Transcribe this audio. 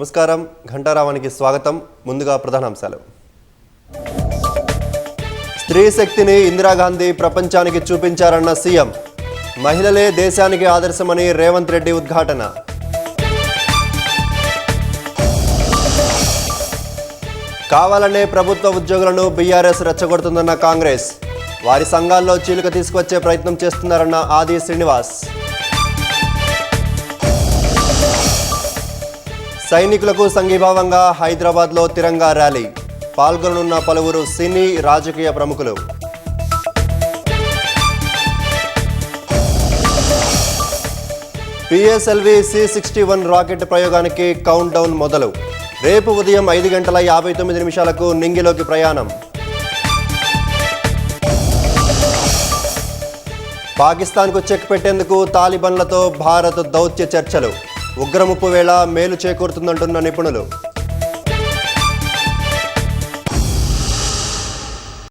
నమస్కారం ఘంటారావానికి స్వాగతం. ముందుగా ప్రధానాంశాలు. స్త్రీ శక్తిని ఇందిరాగాంధీ ప్రపంచానికి చూపించారన్న సీఎం. మహిళలే దేశానికి ఆదర్శమని రేవంత్ రెడ్డి ఉద్ఘాటన. కావాలనే ప్రభుత్వ ఉద్యోగులను బీఆర్ఎస్ రెచ్చగొడుతుందన్న కాంగ్రెస్. వారి సంఘాల్లో చీలిక తీసుకొచ్చే ప్రయత్నం చేస్తున్నారన్న ఆది శ్రీనివాస్. సైనికులకు సంఘీభావంగా హైదరాబాద్లో తిరంగా ర్యాలీ. పాల్గొననున్న పలువురు సినీ రాజకీయ ప్రముఖులు. పిఎస్ఎల్వి C-61 రాకెట్ ప్రయోగానికి కౌంట్ డౌన్ మొదలు. రేపు ఉదయం 5:59 నింగిలోకి ప్రయాణం. పాకిస్తాన్కు చెక్ పెట్టేందుకు తాలిబన్లతో భారత్ దౌత్య చర్చలు. ఉగ్రముప్పు వేళ మేలు చేకూరుతుందంటున్న నిపుణులు.